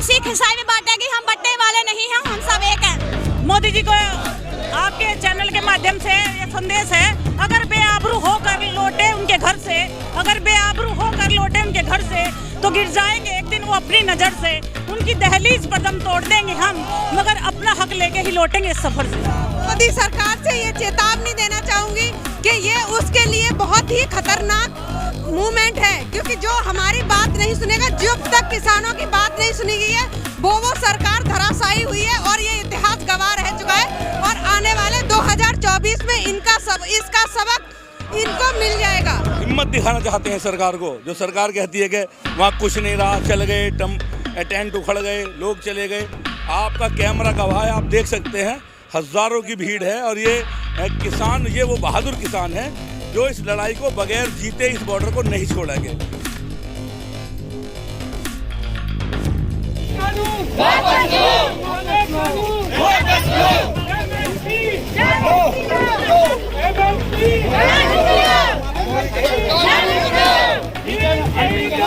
में सिख ईसाई में बांटेगी, हम बंटने वाले नहीं हैं, हम सब एक हैं। मोदी जी को आपके चैनल के माध्यम से ये संदेश है, अगर बेआबरू होकर लौटे उनके घर से, अगर बेआबरू होकर लौटे उनके घर से तो गिर जाएंगे एक दिन वो अपनी नजर से। उनकी दहलीज पर दम तोड़ देंगे हम, मगर अपना हक लेके ही लौटेंगे इस सफर से। मोदी सरकार से ये चेतावनी देना चाहूंगी कि ये उसके लिए बहुत ही खतरनाक मूवमेंट है, क्योंकि जो हमारी बात नहीं सुनेगा, जब तक किसानों की बात नहीं सुनी गई है, वो सरकार धराशायी हुई है और ये इतिहास गवाह रह चुका है। और आने वाले 2024 में इसका सबक इनको मिल जाएगा। हिम्मत दिखाना चाहते हैं सरकार को, जो सरकार कहती है कि वहाँ कुछ नहीं रहा, चल गए, टेंट उखड़ गए, लोग चले गए। आपका कैमरा गवाह है, आप देख सकते हैं हजारों की भीड़ है। और ये किसान, ये वो बहादुर किसान है जो इस लड़ाई को बगैर जीते इस बॉर्डर को नहीं छोड़ेंगे।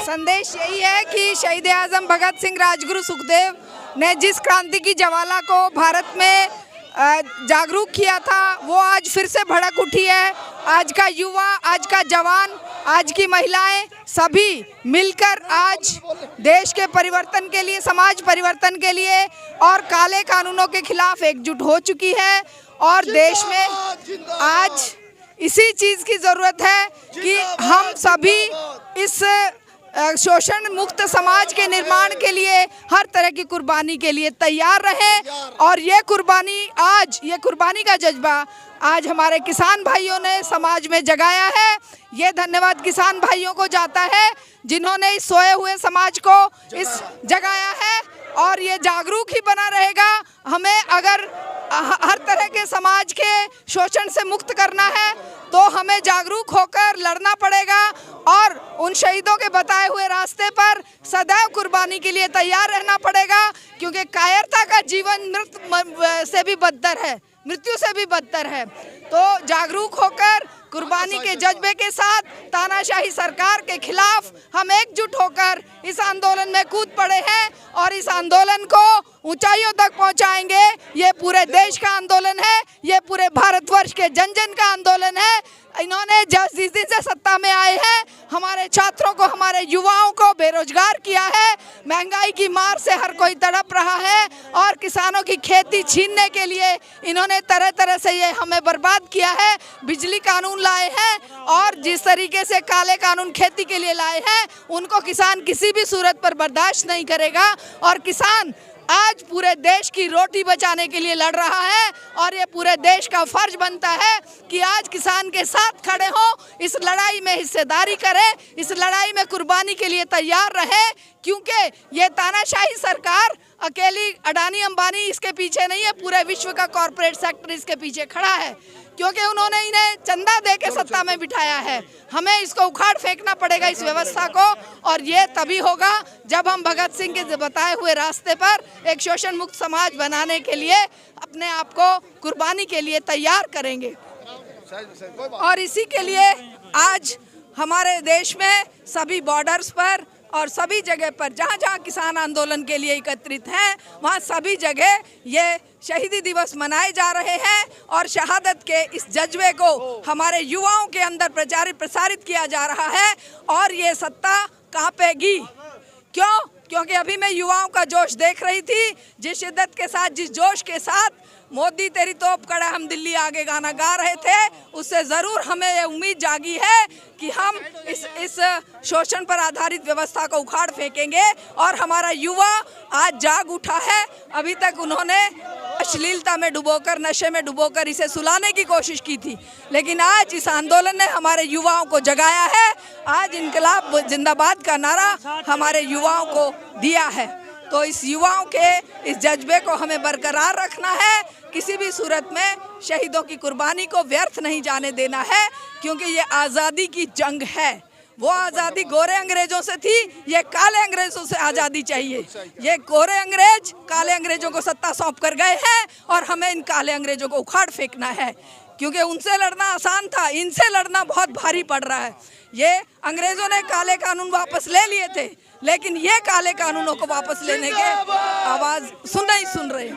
संदेश यही है कि शहीद आजम भगत सिंह, राजगुरु सुखदेव ने जिस क्रांति की ज्वाला को भारत में जागरूक किया था, वो आज फिर से भड़क उठी है। आज का युवा, आज का जवान, आज की महिलाएं सभी मिलकर आज देश के परिवर्तन के लिए, समाज परिवर्तन के लिए और काले कानूनों के खिलाफ एकजुट हो चुकी है। और देश में आज इसी चीज़ की ज़रूरत है कि हम सभी इस शोषण मुक्त समाज के निर्माण के लिए हर तरह की कुर्बानी के लिए तैयार रहें। और ये कुर्बानी का जज्बा आज हमारे किसान भाइयों ने समाज में जगाया है। ये धन्यवाद किसान भाइयों को जाता है जिन्होंने इस सोए हुए समाज को इस जगाया है। और ये जागरूक ही बना रहेगा। हमें अगर हर तरह के समाज के शोषण से मुक्त करना है तो हमें जागरूक होकर लड़ना पड़ेगा और उन शहीदों के बताए हुए रास्ते पर सदैव कुर्बानी के लिए तैयार रहना पड़ेगा, क्योंकि कायरता का जीवन मृत्यु से भी बदतर है। तो जागरूक होकर कुर्बानी के जज्बे के साथ तानाशाही सरकार के खिलाफ हम एकजुट होकर इस आंदोलन में कूद पड़े हैं और इस आंदोलन को ऊंचाइयों तक पहुंचाएंगे। ये पूरे देश का आंदोलन है, ये पूरे भारतवर्ष के जन जन का आंदोलन है। इन्होंने जिस दिन से सत्ता में आए हैं, हमारे छात्रों को, हमारे युवाओं को बेरोजगार किया है। महंगाई की मार से हर कोई तड़प रहा है और किसानों की खेती छीनने के लिए इन्होंने तरह तरह से ये हमें बर्बाद किया है। बिजली कानून लाए हैं और जिस तरीके से काले कानून खेती के लिए लाए हैं, उनको किसान किसी भी सूरत पर बर्दाश्त नहीं करेगा। और किसान आज पूरे देश की रोटी बचाने के लिए लड़ रहा है और ये पूरे देश का फर्ज बनता है कि आज किसान के साथ खड़े हों, इस लड़ाई में हिस्सेदारी करें, इस लड़ाई में कुर्बानी के लिए तैयार रहे। क्योंकि ये तानाशाही सरकार अकेली अडानी अंबानी इसके पीछे नहीं है, पूरे विश्व का कॉरपोरेट सेक्टर इसके पीछे खड़ा है, क्योंकि उन्होंने इन्हें चंदा दे के सत्ता में बिठाया है। हमें इसको उखाड़ फेंकना पड़ेगा, इस व्यवस्था को। और ये तभी होगा जब हम भगत सिंह के बताए हुए रास्ते पर एक शोषण मुक्त समाज बनाने के लिए अपने आप को कुर्बानी के लिए तैयार करेंगे। और इसी के लिए आज हमारे देश में सभी बॉर्डर्स पर और सभी जगह पर जहाँ जहाँ किसान आंदोलन के लिए एकत्रित हैं, वहाँ सभी जगह ये शहीदी दिवस मनाए जा रहे हैं और शहादत के इस जज्बे को हमारे युवाओं के अंदर प्रसारित किया जा रहा है। और ये सत्ता कांपेगी। क्यों? क्योंकि अभी मैं युवाओं का जोश देख रही थी, जिस शिद्दत के साथ, जिस जोश के साथ मोदी तेरी तोप कड़ा हम दिल्ली आगे गाना गा रहे थे, उससे ज़रूर हमें ये उम्मीद जागी है कि हम इस शोषण पर आधारित व्यवस्था को उखाड़ फेंकेंगे। और हमारा युवा आज जाग उठा है। अभी तक उन्होंने अश्लीलता में डुबोकर, नशे में डुबोकर इसे सुलाने की कोशिश की थी, लेकिन आज इस आंदोलन ने हमारे युवाओं को जगाया है। आज इनकलाब जिंदाबाद का नारा हमारे युवाओं को दिया है। तो इस युवाओं के इस जज्बे को हमें बरकरार रखना है। किसी भी सूरत में शहीदों की कुर्बानी को व्यर्थ नहीं जाने देना है, क्योंकि ये आज़ादी की जंग है। वो आज़ादी गोरे अंग्रेजों से थी, ये काले अंग्रेजों से आज़ादी चाहिए। ये गोरे अंग्रेज काले अंग्रेजों को सत्ता सौंप कर गए हैं और हमें इन काले अंग्रेजों को उखाड़ फेंकना है। क्योंकि उनसे लड़ना आसान था, इनसे लड़ना बहुत भारी पड़ रहा है। ये अंग्रेजों ने काले कानून वापस ले लिए थे, लेकिन ये काले कानूनों को वापस लेने के आवाज़ नहीं सुन रहे।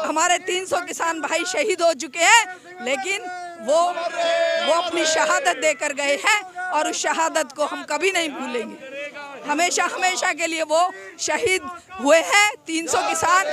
हमारे 300 किसान भाई शहीद हो चुके हैं, लेकिन वो अपनी शहादत देकर गए हैं और उस शहादत को हम कभी नहीं भूलेंगे। हमेशा हमेशा के लिए वो शहीद हुए हैं 300 किसान,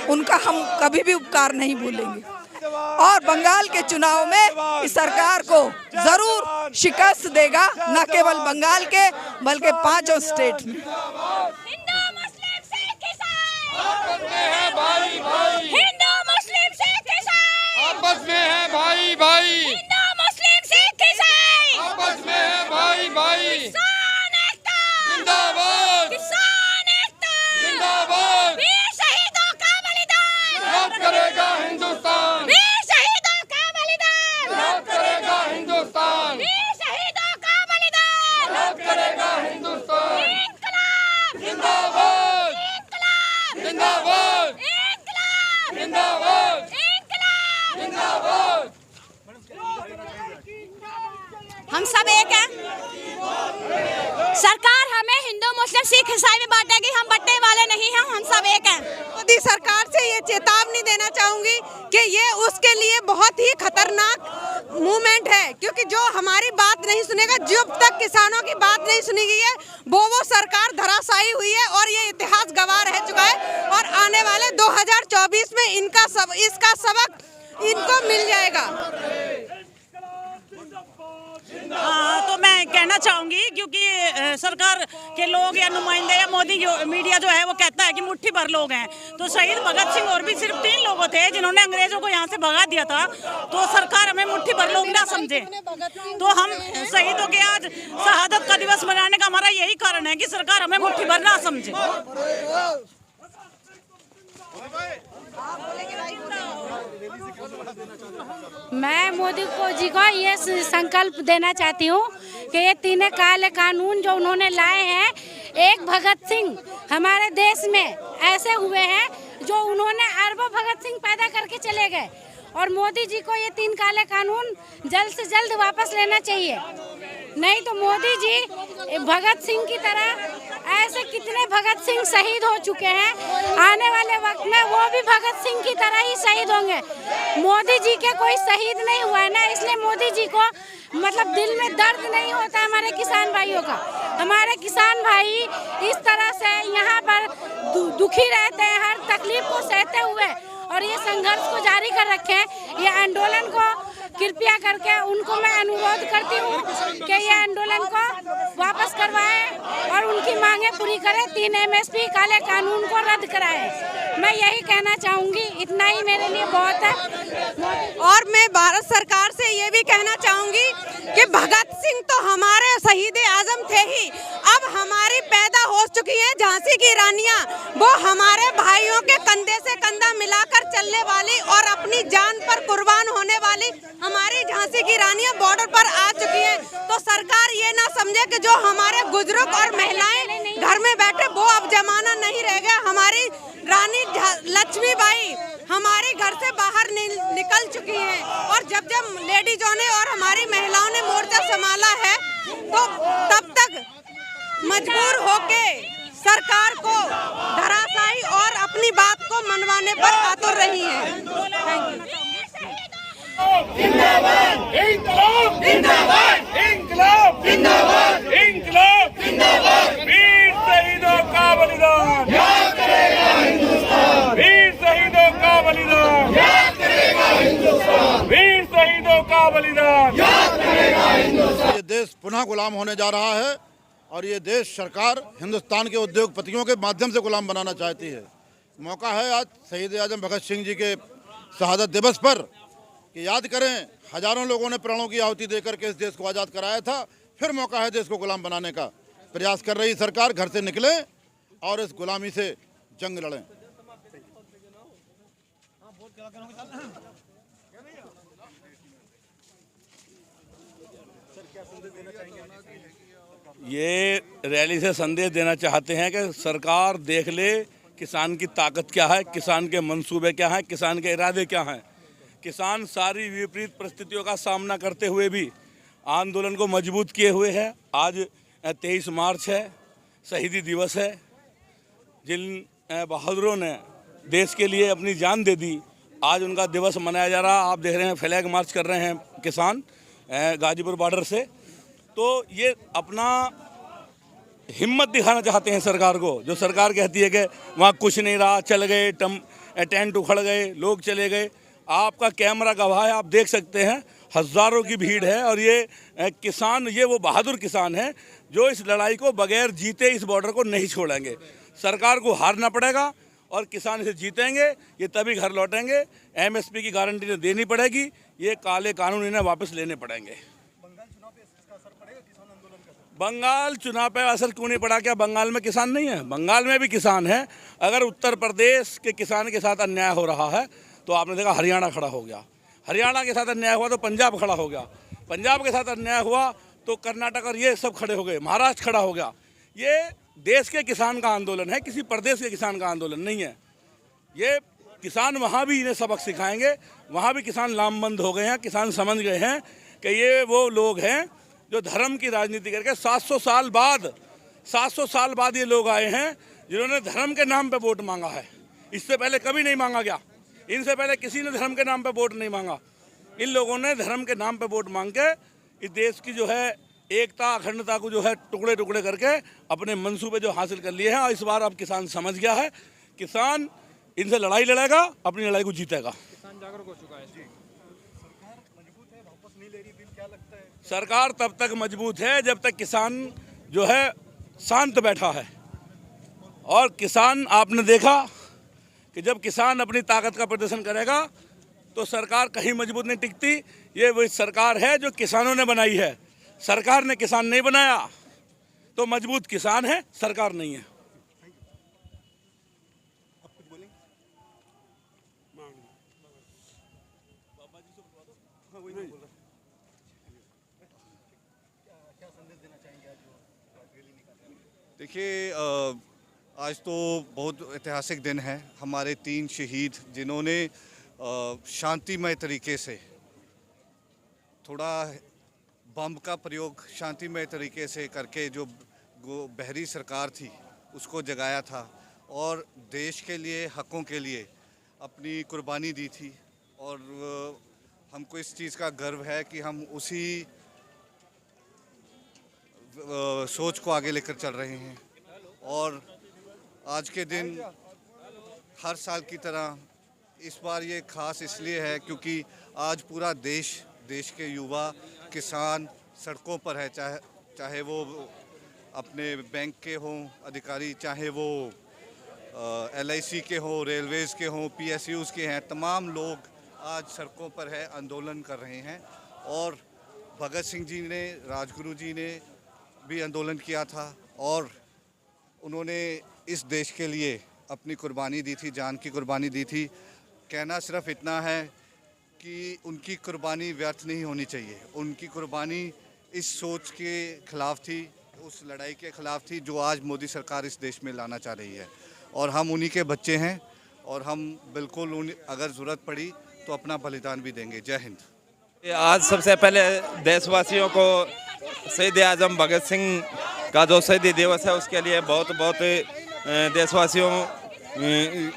उनका हम कभी भी उपकार नहीं भूलेंगे। और बंगाल के चुनाव में इस सरकार को जरूर शिकस्त देगा, न केवल बंगाल के बल्कि 5 स्टेट में। हिंदू मुस्लिम सिख ईसाई आपस में है भाई भाई, हिंदू मुस्लिम सिख ईसाई आपस में है भाई भाई, हिंदू मुस्लिम सिख ईसाई आपस में है भाई भाई। किसान एकता जिंदाबाद किसान एकता जिंदाबाद, वीर शहीदों का बलिदान याद करेगा हिंदुस्तान, वीर शहीदों का बलिदान याद करेगा हिंदुस्तान, वीर शहीदों का बलिदान याद करेगा हिंदुस्तान। इंकलाब जिंदाबाद इंकलाब जिंदाबाद इंकलाब जिंदाबाद इंकलाब जिंदाबाद। हम सब एक हैं। सरकार हमें हिंदू मुस्लिम सिख ईसाई में बांटेगी, हम बंटने वाले नहीं हैं, हम सब एक हैं। मोदी सरकार से ये चेतावनी देना चाहूंगी कि ये उसके लिए बहुत ही खतरनाक मूवमेंट है, क्योंकि जो हमारी बात नहीं सुनेगा, जब तक किसानों की बात नहीं सुनी गई है, वो सरकार धराशायी हुई है और ये इतिहास गवाह रह चुका है। और आने वाले 2024 में इसका सबक इनको मिल जाएगा। तो मैं कहना चाहूंगी, क्योंकि सरकार के लोग या नुमाइंदे या मोदी मीडिया जो है वो कहता है कि मुट्ठी भर लोग हैं, तो शहीद भगत सिंह और भी सिर्फ 3 लोगों थे जिन्होंने अंग्रेजों को यहाँ से भगा दिया था। तो सरकार हमें मुट्ठी भर लोग ना समझे। तो हम शहीदों के आज शहादत का दिवस मनाने का हमारा यही कारण है कि सरकार हमें मुट्ठी भर ना समझे। मैं मोदी जी को ये संकल्प देना चाहती हूँ कि ये 3 काले कानून जो उन्होंने लाए हैं, एक भगत सिंह हमारे देश में ऐसे हुए हैं जो उन्होंने अरबों भगत सिंह पैदा करके चले गए, और मोदी जी को ये 3 काले कानून जल्द से जल्द वापस लेना चाहिए। नहीं तो मोदी जी भगत सिंह की तरह, ऐसे कितने भगत सिंह शहीद हो चुके हैं, आने वाले वक्त में वो भी भगत सिंह की तरह ही शहीद होंगे। मोदी जी के कोई शहीद नहीं हुआ है ना, इसलिए मोदी जी को मतलब दिल में दर्द नहीं होता हमारे किसान भाइयों का। हमारे किसान भाई इस तरह से यहाँ पर दुखी रहते हैं, हर तकलीफ को सहते हुए, और ये संघर्ष को जारी कर रखे हैं। ये आंदोलन को कृपया करके उनको मैं अनुरोध करती हूँ कि ये आंदोलन को वापस करवाएं और उनकी मांगे पूरी करें, 3 MSP काले कानून को रद्द कराएं। मैं यही कहना चाहूँगी, इतना ही मेरे लिए बहुत है। और मैं भारत सरकार से ये भी कहना चाहूंगी कि भगत सिंह तो हमारे शहीद आजम थे ही, अब हमारी पैदा हो चुकी हैं झांसी की रानियां, वो हमारे भाइयों के कंधे से कंधा मिलाकर चलने वाली और अपनी जान पर कुर्बान होने वाली हमारी झांसी की रानियां बॉर्डर पर आ चुकी हैं। तो सरकार ये ना समझे कि जो हमारे बुजुर्ग और महिलाएं घर में बैठे, वो अब जमाना नहीं रह गया। हमारी रानी लक्ष्मीबाई हमारे घर से बाहर निकल चुकी हैं, और जब लेडीजों ने और हमारी महिलाओं ने मोर्चा संभाला है, तो तब तक मजबूर होके सरकार को धराशायी और अपनी बात को मनवाने पर आतुर रही है। जिंदाबाद इंकलाब जिंदाबाद इंकलाब जिंदाबाद इंकलाब जिंदाबाद। वीर शहीदों का बलिदान याद करेगा हिंदुस्तान, वीर शहीदों का बलिदान याद करेगा हिंदुस्तान, वीर शहीदों का बलिदान याद करेगा हिंदुस्तान। ये देश पुनः गुलाम होने जा रहा है, और ये देश सरकार हिंदुस्तान के उद्योगपतियों के माध्यम से गुलाम बनाना चाहती है। मौका है आज शहीद आजम भगत सिंह जी के शहादत दिवस पर कि याद करें, हजारों लोगों ने प्राणों की आहुति देकर के इस देश को आज़ाद कराया था। फिर मौका है देश को गुलाम बनाने का। प्रयास कर रही सरकार घर से निकले और इस गुलामी से जंग लड़ें। ये रैली से संदेश देना चाहते हैं कि सरकार देख ले किसान की ताकत क्या है, किसान के मंसूबे क्या हैं, किसान के इरादे क्या हैं। किसान सारी विपरीत परिस्थितियों का सामना करते हुए भी आंदोलन को मजबूत किए हुए है। आज 23 मार्च है, शहीदी दिवस है। जिन बहादुरों ने देश के लिए अपनी जान दे दी, आज उनका दिवस मनाया जा रहा। आप देख रहे हैं फ्लैग मार्च कर रहे हैं किसान गाजीपुर बॉर्डर से। तो ये अपना हिम्मत दिखाना चाहते हैं सरकार को, जो सरकार कहती है कि वहाँ कुछ नहीं रहा, चल गए, टेंट उखड़ गए, लोग चले गए। आपका कैमरा गवाह है, आप देख सकते हैं हज़ारों की भीड़ है। और ये किसान, ये वो बहादुर किसान हैं जो इस लड़ाई को बगैर जीते इस बॉर्डर को नहीं छोड़ेंगे। सरकार को हारना पड़ेगा और किसान इसे जीतेंगे, ये तभी घर लौटेंगे। MSP की गारंटी इन्हें देनी पड़ेगी, ये काले कानून इन्हें वापस लेने पड़ेंगे। बंगाल चुनाव पे असर क्यों नहीं पड़ा? क्या बंगाल में किसान नहीं है? बंगाल में भी किसान है। अगर उत्तर प्रदेश के किसान के साथ अन्याय हो रहा है तो आपने देखा हरियाणा खड़ा हो गया, हरियाणा के साथ अन्याय हुआ तो पंजाब खड़ा हो गया, पंजाब के साथ अन्याय हुआ तो कर्नाटक और ये सब खड़े हो गए, महाराष्ट्र खड़ा हो गया। ये देश के किसान का आंदोलन है, किसी प्रदेश के किसान का आंदोलन नहीं है। ये किसान वहाँ भी इन्हें सबक सिखाएंगे, वहाँ भी किसान लामबंद हो गए हैं। किसान समझ गए हैं कि ये वो लोग हैं जो धर्म की राजनीति करके 700 साल बाद ये लोग आए हैं जिन्होंने धर्म के नाम पे वोट मांगा है। इससे पहले कभी नहीं मांगा गया, इनसे पहले किसी ने धर्म के नाम पे वोट नहीं मांगा। इन लोगों ने धर्म के नाम पे वोट मांग के इस देश की जो है एकता अखंडता को जो है टुकड़े टुकड़े करके अपने मंसूबे जो हासिल कर लिए हैं। और इस बार अब किसान समझ गया है, किसान इनसे लड़ाई लड़ेगा, अपनी लड़ाई को जीतेगा। किसान जागरूक हो चुका है। सरकार तब तक मजबूत है जब तक किसान जो है शांत बैठा है। और किसान, आपने देखा कि जब किसान अपनी ताकत का प्रदर्शन करेगा तो सरकार कहीं मजबूत नहीं टिकती। ये वही सरकार है जो किसानों ने बनाई है, सरकार ने किसान नहीं बनाया। तो मजबूत किसान है, सरकार नहीं है। देखिए, आज तो बहुत ऐतिहासिक दिन है। हमारे 3 शहीद जिन्होंने शांतिमय तरीके से, थोड़ा बम का प्रयोग शांतिमय तरीके से करके जो बहरी सरकार थी उसको जगाया था और देश के लिए, हकों के लिए अपनी कुर्बानी दी थी। और हमको इस चीज़ का गर्व है कि हम उसी सोच को आगे लेकर चल रहे हैं। और आज के दिन हर साल की तरह इस बार ये खास इसलिए है क्योंकि आज पूरा देश के युवा किसान सड़कों पर है, चाहे वो अपने बैंक के हों अधिकारी, चाहे वो LIC के हों, रेलवेज़ के हों, PSUs के हैं, तमाम लोग आज सड़कों पर है, आंदोलन कर रहे हैं। और भगत सिंह जी ने, राजगुरु जी ने भी आंदोलन किया था और उन्होंने इस देश के लिए अपनी कुर्बानी दी थी, जान की कुर्बानी दी थी। कहना सिर्फ इतना है कि उनकी कुर्बानी व्यर्थ नहीं होनी चाहिए। उनकी कुर्बानी इस सोच के ख़िलाफ़ थी, उस लड़ाई के ख़िलाफ़ थी जो आज मोदी सरकार इस देश में लाना चाह रही है। और हम उन्हीं के बच्चे हैं और हम बिल्कुल अगर ज़रूरत पड़ी तो अपना बलिदान भी देंगे। जय हिंद। आज सबसे पहले देशवासियों को शहीद आजम भगत सिंह का जो शहीदी दिवस है उसके लिए बहुत बहुत देशवासियों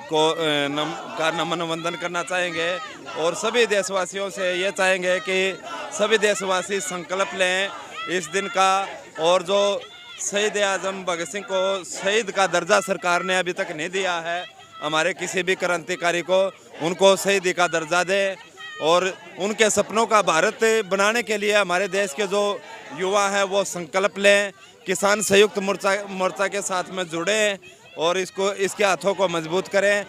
को नमन वंदन करना चाहेंगे। और सभी देशवासियों से ये चाहेंगे कि सभी देशवासी संकल्प लें इस दिन का। और जो शहीद आजम भगत सिंह को शहीद का दर्जा सरकार ने अभी तक नहीं दिया है, हमारे किसी भी क्रांतिकारी को उनको शहीदी का दर्जा दें। और उनके सपनों का भारत बनाने के लिए हमारे देश के जो युवा हैं वो संकल्प लें। किसान संयुक्त मोर्चा के साथ में जुड़ें और इसके हाथों को मजबूत करें।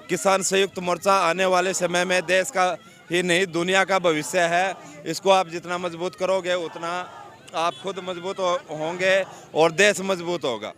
किसान संयुक्त मोर्चा आने वाले समय में देश का ही नहीं दुनिया का भविष्य है। इसको आप जितना मजबूत करोगे उतना आप खुद मजबूत होंगे और देश मजबूत होगा।